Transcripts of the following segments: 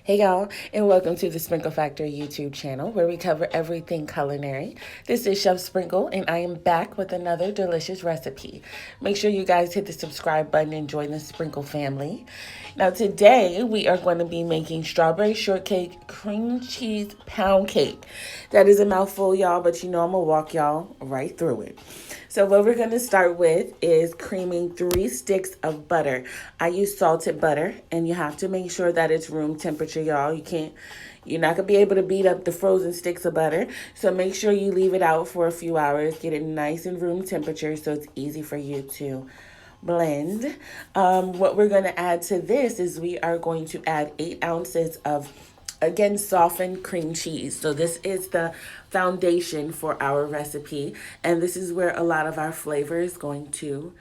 Hey y'all, and welcome to the Sprinkle Factory YouTube channel where we cover everything culinary. This is Chef Sprinkle, and I am back with another delicious recipe. Make sure you guys hit the subscribe button and join the Sprinkle family. Now today we are going to be making strawberry shortcake cream cheese pound cake. That is a mouthful, y'all, but you know I'm gonna walk y'all right through it. So what we're going to start with is creaming 3 sticks of butter. I use salted butter, and you have to make sure that it's room temperature, y'all. You're not going to be able to beat up the frozen sticks of butter. So make sure you leave it out for a few hours. Get it nice and room temperature so it's easy for you to blend. What we're going to add to this is we are going to add 8 ounces of, again, softened cream cheese. So this is the foundation for our recipe, and this is where a lot of our flavor is going to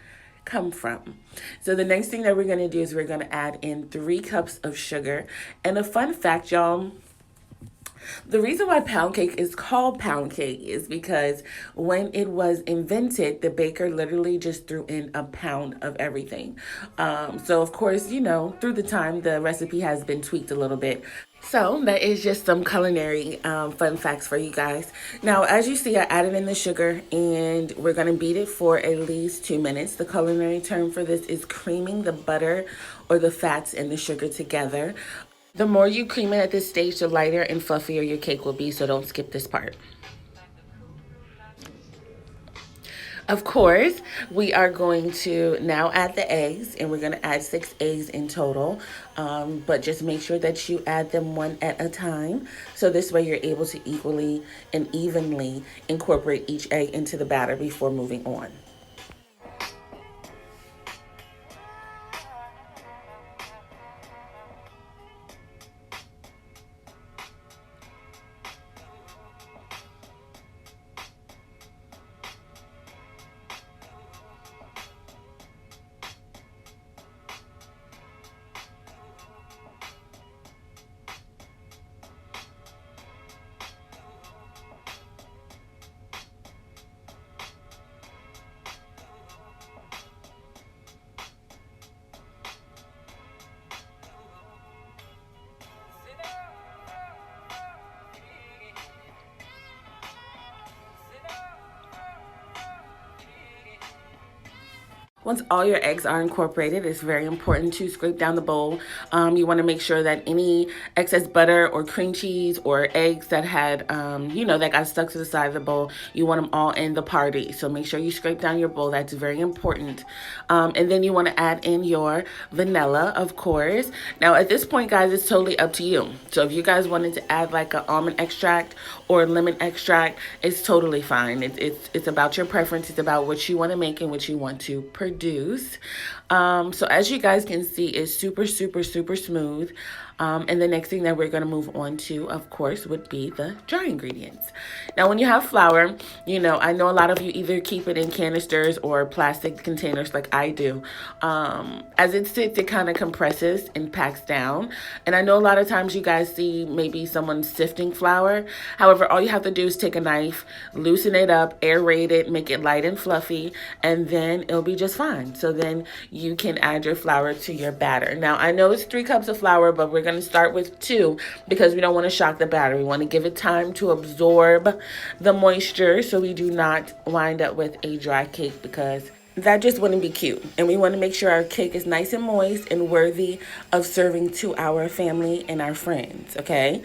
come from. So the next thing that we're going to do is we're going to add in 3 cups of sugar. And a fun fact, y'all, the reason why pound cake is called pound cake is because when it was invented, the baker literally just threw in a pound of everything. So of course, you know, through the time, the recipe has been tweaked a little bit. So that is just some culinary fun facts for you guys. Now, as you see, I added in the sugar, and we're going to beat it for at least 2 minutes. The culinary term for this is creaming the butter or the fats and the sugar together. The more you cream it at this stage, the lighter and fluffier your cake will be, so don't skip this part. Of course, we are going to now add the eggs, and we're going to add 6 eggs in total. But just make sure that you add them one at a time. So this way you're able to equally and evenly incorporate each egg into the batter before moving on. Once all your eggs are incorporated, it's very important to scrape down the bowl. You want to make sure that any excess butter or cream cheese or eggs that had, that got stuck to the side of the bowl, you want them all in the party. So make sure you scrape down your bowl. That's very important. And then you want to add in your vanilla, of course. Now, at this point, guys, it's totally up to you. So if you guys wanted to add like an almond extract or lemon extract, it's totally fine. It's about your preference. It's about what you want to make and what you want to produce. So as you guys can see, it's super, super, super smooth. And the next thing that we're going to move on to, of course, would be the dry ingredients. Now, when you have flour, I know a lot of you either keep it in canisters or plastic containers like I do. As it sits, it kind of compresses and packs down. And I know a lot of times you guys see maybe someone sifting flour. However, all you have to do is take a knife, loosen it up, aerate it, make it light and fluffy, and then it'll be just fine. So then you can add your flour to your batter. Now, I know it's 3 cups of flour, but we're going to start with 2 because we don't want to shock the batter. We want to give it time to absorb the moisture so we do not wind up with a dry cake, because that just wouldn't be cute. And we want to make sure our cake is nice and moist and worthy of serving to our family and our friends, okay?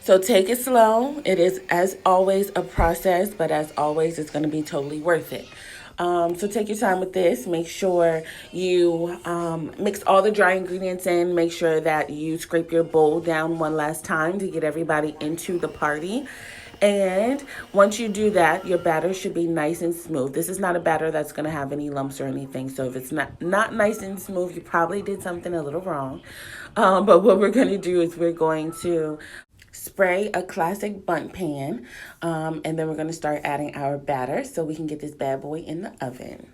So take it slow. It is, as always, a process, but as always, it's going to be totally worth it. So take your time with this. Make sure you mix all the dry ingredients in. Make sure that you scrape your bowl down one last time to get everybody into the party. And once you do that, your batter should be nice and smooth. This is not a batter that's going to have any lumps or anything. So if it's not nice and smooth, you probably did something a little wrong. But what we're going to do is we're going to spray a classic bundt pan, and then we're going to start adding our batter so we can get this bad boy in the oven.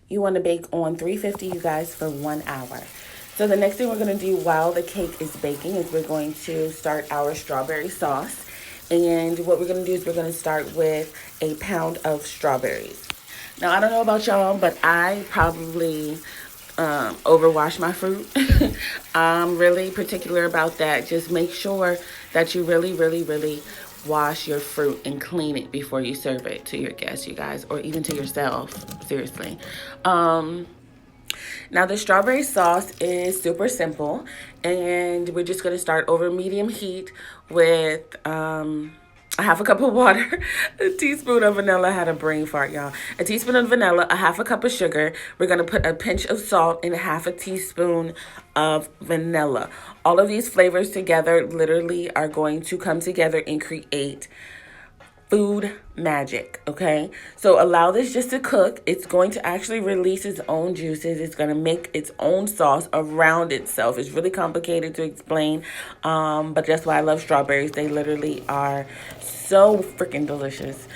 You want to bake on 350, you guys, for 1 hour. So the next thing we're going to do while the cake is baking is we're going to start our strawberry sauce. And what we're going to do is we're going to start with a pound of strawberries. Now, I don't know about y'all, but I probably overwash my fruit. I'm really particular about that. Just make sure that you really wash your fruit and clean it before you serve it to your guests, you guys, or even to yourself. Seriously. Now the strawberry sauce is super simple, and we're just gonna start over medium heat with a half a cup of water, a teaspoon of vanilla. I had a brain fart, y'all. A teaspoon of vanilla, a half a cup of sugar. We're gonna put a pinch of salt and a half a teaspoon of vanilla. All of these flavors together literally are going to come together and create food magic, okay? So allow this just to cook. It's going to actually release its own juices. It's going to make its own sauce around itself. It's really complicated to explain, but that's why I love strawberries. They literally are so freaking delicious.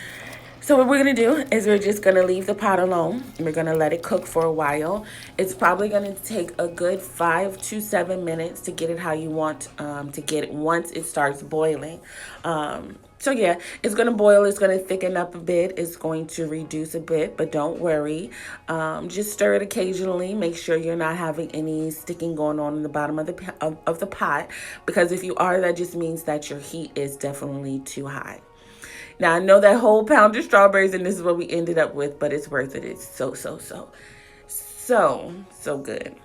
So what we're going to do is we're just going to leave the pot alone. We're going to let it cook for a while. It's probably going to take a good 5 to 7 minutes to get it how you want to get it once it starts boiling. So yeah, it's going to boil. It's going to thicken up a bit. It's going to reduce a bit, but don't worry. Just stir it occasionally. Make sure you're not having any sticking going on in the bottom of the pot, because if you are, that just means that your heat is definitely too high. Now, I know that whole pound of strawberries, and this is what we ended up with, but it's worth it. It's so good.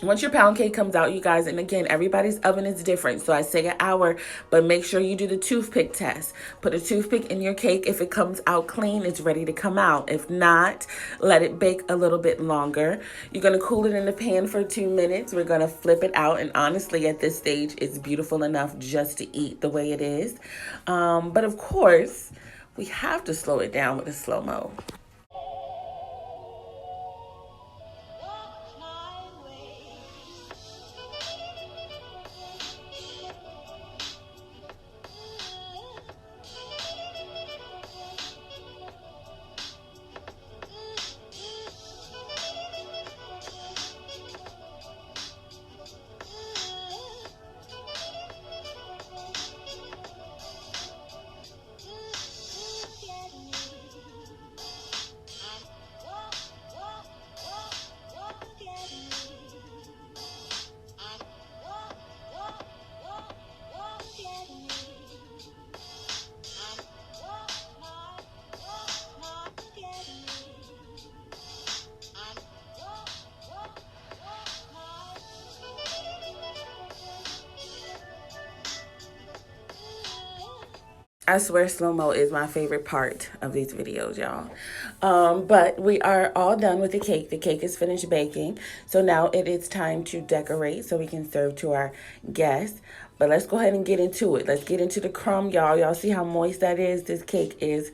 Once your pound cake comes out, you guys, and again, everybody's oven is different, so I say an hour, but make sure you do the toothpick test. Put a toothpick in your cake. If it comes out clean, it's ready to come out. If not, let it bake a little bit longer. You're going to cool it in the pan for 2 minutes. We're going to flip it out, and honestly, at this stage, it's beautiful enough just to eat the way it is. But of course, we have to slow it down with a slow-mo. I swear slow-mo is my favorite part of these videos, y'all. But we are all done with the cake. The cake is finished baking. So now it is time to decorate so we can serve to our guests. But let's go ahead and get into it. Let's get into the crumb, y'all. Y'all see how moist that is? This cake is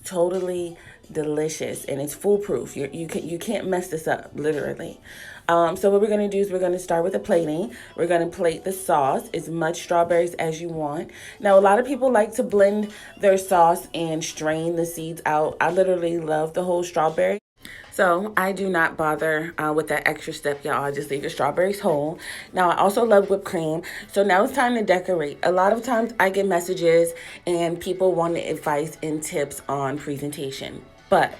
totally delicious, and it's foolproof. You can't mess this up, literally. So what we're going to do is we're going to start with the plating. We're going to plate the sauce, as much strawberries as you want. Now, a lot of people like to blend their sauce and strain the seeds out. I literally love the whole strawberry. So I do not bother with that extra step, y'all. I just leave the strawberries whole. Now, I also love whipped cream. So now it's time to decorate. A lot of times I get messages and people want advice and tips on presentation. But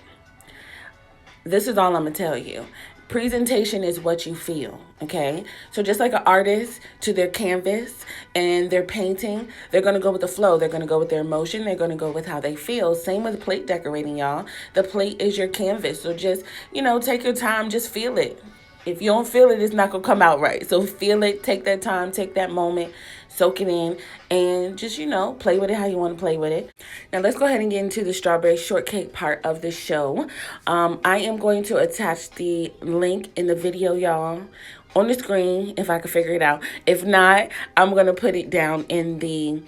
this is all I'm going to tell you. Presentation is what you feel, okay? So just like an artist to their canvas and their painting, they're going to go with the flow. They're going to go with their emotion. They're going to go with how they feel. Same with plate decorating, y'all. The plate is your canvas. So just, take your time. Just feel it. If you don't feel it, it's not going to come out right. So feel it. Take that time. Take that moment. Soak it in. And just, play with it how you want to play with it. Now, let's go ahead and get into the strawberry shortcake part of the show. I am going to attach the link in the video, y'all, on the screen, if I can figure it out. If not, I'm going to put it down in the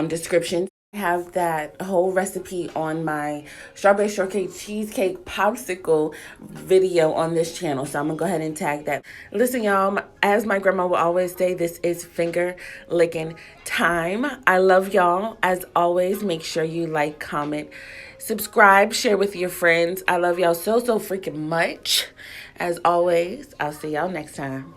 description. I have that whole recipe on my strawberry shortcake cheesecake popsicle video on this channel, so I'm gonna go ahead and tag that. Listen, y'all, as my grandma would always say, this is finger licking time. I love y'all. As always, make sure you like, comment, subscribe, share with your friends. I love y'all so freaking much. As always, I'll see y'all next time.